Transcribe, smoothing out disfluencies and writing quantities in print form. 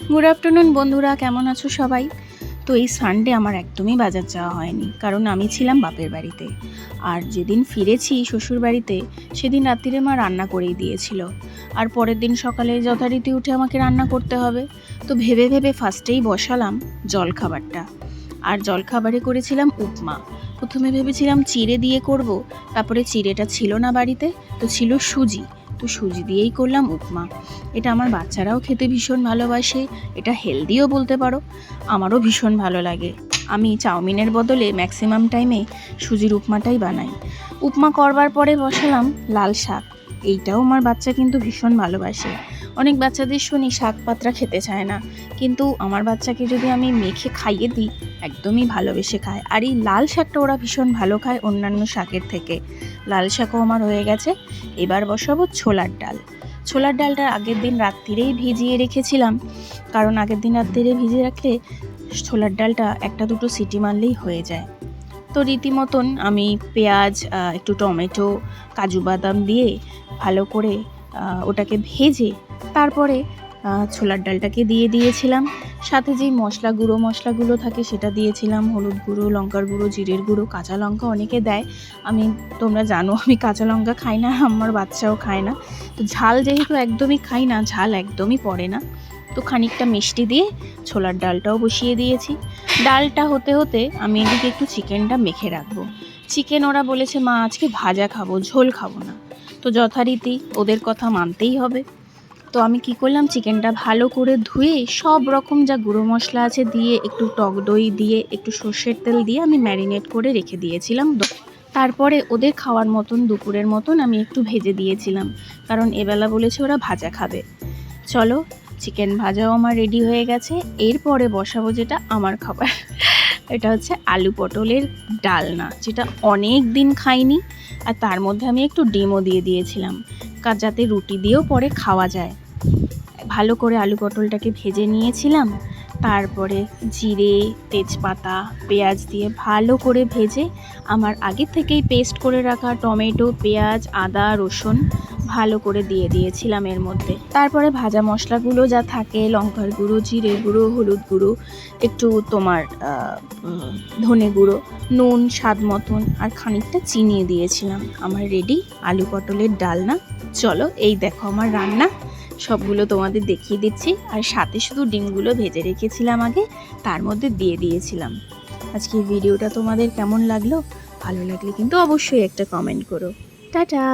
Good afternoon বন্ধুরা, কেমন আছো সবাই? তো এই সানডে আমার একদমই বাজার যাওয়া হয়নি, কারণ আমি ছিলাম বাপের বাড়িতে। আর যেদিন ফিরেছি শ্বশুর বাড়িতে, সেদিন রাত্রিরে মা রান্না করেই দিয়েছিল। আর পরের দিন সকালে যথারীতি উঠে আমাকে রান্না করতে হবে। তো ভেবে ভেবে ফার্স্টেই বসালাম জলখাবারটা। আর জলখাবারে করেছিলাম উপমা। প্রথমে ভেবেছিলাম চিড়ে দিয়ে করব, তারপরে চিড়েটা ছিল না বাড়িতে, তো ছিল সুজি। তো সুজি দিয়েই করলাম উপমা। এটা আমার বাচ্চারাও খেতে ভীষণ ভালোবাসে, এটা হেলদিও বলতে পারো, আমারও ভীষণ ভালো লাগে। আমি চাউমিনের বদলে ম্যাক্সিমাম টাইমে সুজির উপমাটাই বানাই। উপমা করবার পরে বসালাম লাল শাক। এইটাও আমার বাচ্চা কিন্তু ভীষণ ভালোবাসে। অনেক বাচ্চাদের শুনি শাক পাতরা খেতে চায় না, কিন্তু আমার বাচ্চাকে যদি আমি মেখে খাইয়ে দিই একদমই ভালোবেসে খায়। আর এই লাল শাকটা ওরা ভীষণ ভালো খায় অন্যান্য শাকের থেকে। লাল শাকও আমার হয়ে গেছে। এবার বসাবো ছোলার ডাল। ছোলার ডালটা আগের দিন রাত্রিরেই ভিজিয়ে রেখেছিলাম, কারণ আগের দিন রাত্রিরে ভিজিয়ে রাখলে ছোলার ডালটা একটা দুটো সিটি মারলেই হয়ে যায়। তো রীতিমতন আমি পেঁয়াজ, একটু টমেটো, কাজু বাদাম দিয়ে ভালো করে ওটাকে ভেজে তারপরে ছোলার ডালটাকে দিয়ে দিয়েছিলাম। সাথে যেই গুঁড়ো মশলাগুলো থাকে সেটা দিয়েছিলাম, হলুদ গুঁড়ো, লঙ্কার গুঁড়ো, জিরের গুঁড়ো, কাঁচা লঙ্কা অনেকে দেয়। তোমরা জানো আমি কাঁচা লঙ্কা খাই না, আমার বাচ্চাও খায় না। তো ঝাল যেহেতু একদমই খাই না, ঝাল একদমই পড়ে না, তো খানিকটা মিষ্টি দিয়ে ছোলার ডালটাও বসিয়ে দিয়েছি। ডালটা হতে হতে আমি এদিকে একটু চিকেনটা মেখে রাখবো। চিকেন ওরা বলেছে মা আজকে ভাজা খাবো, ঝোল খাবো না। তো যথারীতি ওদের কথা মানতেই হবে। তো আমি কি করলাম, চিকেনটা ভালো করে ধুয়ে সব রকম যা গুঁড়ো মশলা আছে দিয়ে, একটু টক দই দিয়ে, একটু সর্ষের তেল দিয়ে আমি ম্যারিনেট করে রেখে দিয়েছিলাম। তারপরে ওদের খাওয়ার মতন দুপুরের মতন আমি একটু ভেজে দিয়েছিলাম, কারণ এবেলা বলেছে ওরা ভাজা খাবে। চলো, চিকেন ভাজাও আমার রেডি হয়ে গেছে। এরপরে বসাবো যেটা আমার খাবার, এটা হচ্ছে আলু পটলের ডালনা, যেটা অনেক দিন খাইনি। আর তার মধ্যে আমি একটু ডিমও দিয়ে দিয়েছিলাম, যাতে রুটি দিয়েও পরে খাওয়া যায়। ভালো করে আলু পটলটাকে ভেজে নিয়েছিলাম, তারপরে জিরে, তেজপাতা, পেঁয়াজ দিয়ে ভালো করে ভেজে আমার আগে থেকেই পেস্ট করে রাখা টমেটো, পেঁয়াজ, আদা, রসুন ভালো করে দিয়ে দিয়েছিলাম এর মধ্যে। তারপরে ভাজা মশলাগুলো যা থাকে, লঙ্কার গুঁড়ো, জিরের গুঁড়ো, হলুদ গুঁড়ো, একটু তোমার ধনে গুঁড়ো, নুন স্বাদ মতন, আর খানিকটা চিনি দিয়েছিলাম। আমার রেডি আলু পটলের ডালনা। চলো, এই দেখো আমার রান্না, সবগুলো তোমাদের দেখিয়ে দিচ্ছি। আর সাথে শুধু ডিমগুলো ভেজে রেখেছিলাম আগে, তার মধ্যে দিয়ে দিয়েছিলাম। আজকের ভিডিওটা তোমাদের কেমন লাগলো? ভালো লাগলে কিন্তু অবশ্যই একটা কমেন্ট করো। টাটা।